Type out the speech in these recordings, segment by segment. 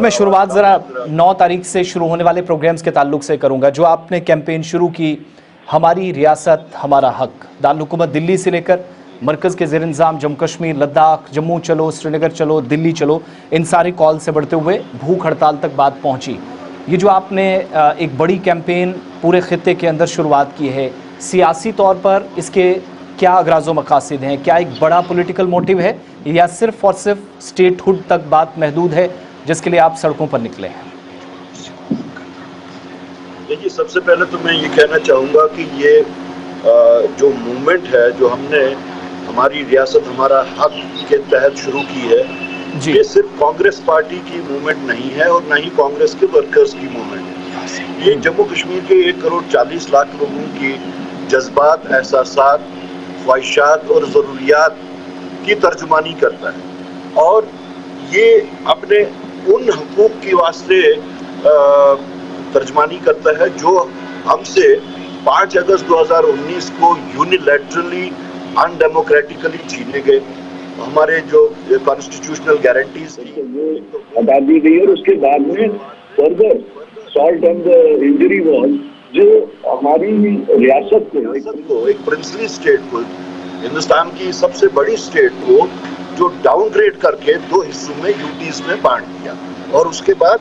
میں شروعات ذرا 9 تاریخ سے شروع ہونے والے پروگرامز کے تعلق سے کروں گا. جو آپ نے کیمپین شروع کی ہماری ریاست ہمارا حق، دارالحکومت دلی سے لے کر مرکز کے زیر انتظام جموں کشمیر، لداخ، جموں چلو، سری نگر چلو، دلی چلو، ان سارے کال سے بڑھتے ہوئے بھوک ہڑتال تک بات پہنچی. یہ جو آپ نے ایک بڑی کیمپین پورے خطے کے اندر شروعات کی ہے، سیاسی طور پر اس کے کیا اغراض و مقاصد ہیں؟ کیا ایک بڑا پولیٹیکل موٹیو ہے یا صرف اور صرف اسٹیٹ ہوڈ تک بات محدود ہے جس کے لیے آپ سڑکوں پر نکلے ہیں؟ دیکھیے، سب سے پہلے تو میں یہ کہنا چاہوں گا کہ یہ جو موومنٹ ہے جو ہم نے ہماری ریاست ہمارا حق کے تحت شروع کی ہے، یہ صرف کانگریس پارٹی کی موومنٹ نہیں ہے اور نہ ہی کانگریس کے ورکرز کی موومنٹ ہے. یہ جموں کشمیر کے 1,40,00,000 لوگوں کی جذبات، احساسات، خواہشات اور ضروریات کی ترجمانی کرتا ہے، اور یہ اپنے ان حقوق کی واسطے ترجمانی کرتا ہے جو ہم سے 5 اگست 2019 کو یونیلیٹرلی ان ڈیموکریٹیکلی چھینے گئے. ہمارے جو کانسٹیٹیوشنل گارنٹیز تھی وہ ہٹا دی گئی، اور اس کے بعد میں further salt and injury was جو ہماری ریاست کو ایک پرنسلی اسٹیٹ کو، ہندوستان کی سب سے بڑی اسٹیٹ کو جو ڈاؤن گریڈ کر کے 2 حصوں میں یوٹیز میں بانٹ دیا. اور اس کے بعد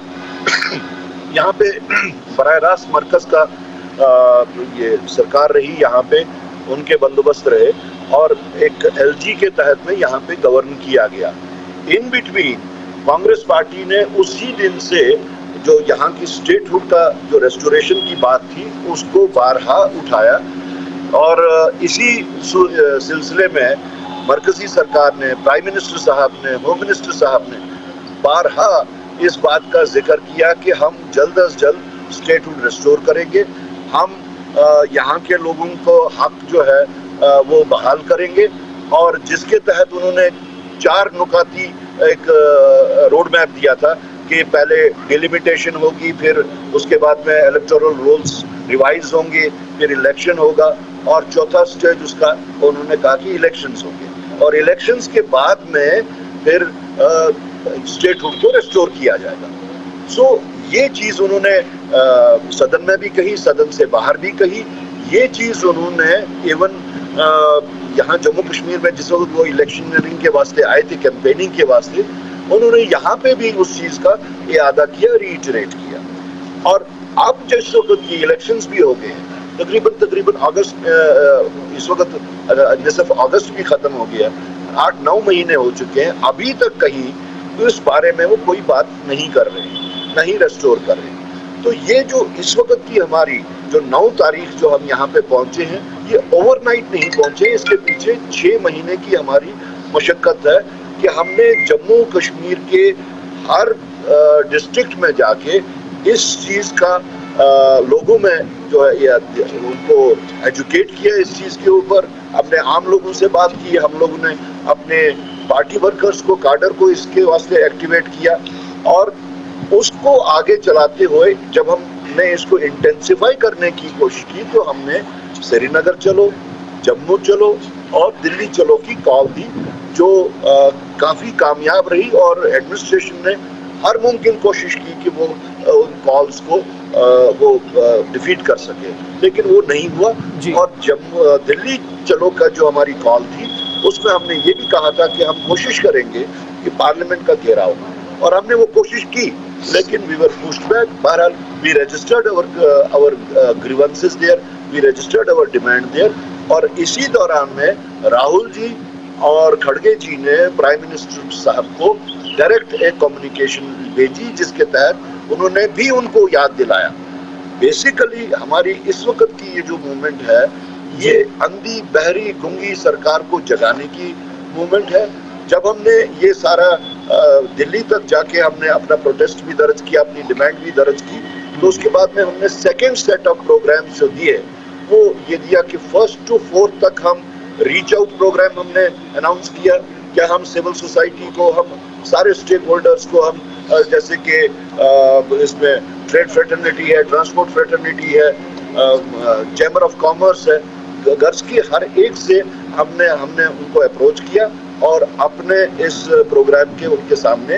یہاں پہ براہ راست مرکز کا یہ سرکار رہی، یہاں پہ ان کے بندوبست رہے، اور ایک ایل جی کے تحت میں یہاں پہ گورن کیا گیا. ان بٹوین کانگریس پارٹی نے اسی دن سے جو یہاں کی اسٹیٹ ہوڈ کا جو ریسٹوریشن کی بات تھی اس کو بارہا اٹھایا، اور اسی سلسلے میں مرکزی سرکار نے، پرائم منسٹر صاحب نے، ہوم منسٹر صاحب نے بارہا اس بات کا ذکر کیا کہ ہم جلد از جلد اسٹیٹ ہوڈ ریسٹور کریں گے، ہم یہاں کے لوگوں کو حق جو ہے وہ بحال کریں گے. اور جس کے تحت انہوں نے 4 نکاتی ایک روڈ میپ دیا تھا کہ پہلے ڈیلیمیٹیشن ہوگی، پھر اس کے بعد میں الیکٹورل رولز ریوائز ہوں گے، پھر الیکشن ہوگا، اور چوتھا سٹیج اس کا انہوں نے کہا کہ الیکشنز ہوں گے، اور الیکشنز کے بعد میں پھر اسٹیٹ ہوڈ کو ریسٹور کیا جائے گا. سو یہ چیز انہوں نے صدن میں بھی کہی، صدن سے باہر بھی کہی. یہ چیز انہوں نے ایون یہاں جموں کشمیر میں جس وقت وہ الیکشنرنگ کے واسطے آئے تھے، کیمپیننگ کے واسطے، انہوں نے یہاں پہ بھی اس چیز کا اعادہ کیا، ریٹریٹ کیا. اور اب جس وقت کی الیکشنز بھی ہو گئے ہیں، تقریباً اگست، اس وقت نصف اگست بھی ختم ہو گیا، 8-9 مہینے ہو چکے ہیں، ابھی تک کہیں اس بارے میں وہ کوئی بات نہیں کر رہے، نہیں ریسٹور کر رہے. تو یہ جو اس وقت کی ہماری جو 9 تاریخ جو ہم یہاں پہ پہنچے ہیں، یہ اوور نائٹ نہیں پہنچے، اس کے پیچھے 6 مہینے کی ہماری مشقت ہے کہ ہم نے جموں کشمیر کے ہر ڈسٹرکٹ میں جا کے اس چیز کا لوگوں میں جو ہے ان کو ایجوکیٹ کیا اس چیز کے اوپر. اپنے عام لوگوں سے بات کی، ہم لوگوں نے اپنے پارٹی ورکرز کو، کاڈر کو اس کے واسطے ایکٹیویٹ کیا، اور اس کو آگے چلاتے ہوئے جب ہم نے اس کو انٹینسیفائی کرنے کی کوشش کی تو ہم نے سری نگر چلو، جموں چلو اور دلی چلو کی کال دی، جو کافی کامیاب رہی، اور ایڈمنسٹریشن نے ہر ممکن کوشش کی کہ وہ ان کالز کو وہ ڈیفیٹ کر سکے، لیکن وہ نہیں ہوا. اور دلی چلو کا جو ہماری کال تھی اس میں ہم نے یہ بھی کہا تھا کہ ہم کوشش کریں گے کہ پارلیمنٹ کا گھیراؤ، اور ہم نے وہ کوشش کی، لیکن we were pushed back. بہرحال we registered our grievances there, we registered our demand there. اور اسی دوران میں راہل جی اور کھڑگے جی نے پرائم منسٹر صاحب کو ڈائریکٹ ایک کمیونیکیشن بھیجی، جس کے تحت انہوں نے بھی ان کو یاد دلایا. بیسیکلی ہماری اس وقت کی یہ جو موومنٹ ہے، یہ اندھی بہری گنگی سرکار کو جگانے کی موومنٹ ہے. جب ہم نے یہ سارا دلی تک جا کے ہم نے اپنا پروٹیسٹ بھی درج کیا، اپنی ڈیمانڈ بھی درج کی، تو اس کے بعد میں ہم نے سیکنڈ سیٹ آف پروگرامز جو دیے وہ یہ دیا کہ 1st to 4th تک ہم ریچ آؤٹ پروگرام ہم نے اناؤنس کیا. کیا ہم سول سوسائٹی کو، ہم سارے اسٹیک ہولڈرز کو، ہم جیسے کہ اس میں ٹریڈ فریٹرنیٹی ہے، ٹرانسپورٹ فریٹرنیٹی ہے، چیمبر آف کامرس ہے، غرض کی ہر ایک سے ہم نے ان کو اپروچ کیا، اور اپنے اس پروگرام کے ان کے سامنے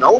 9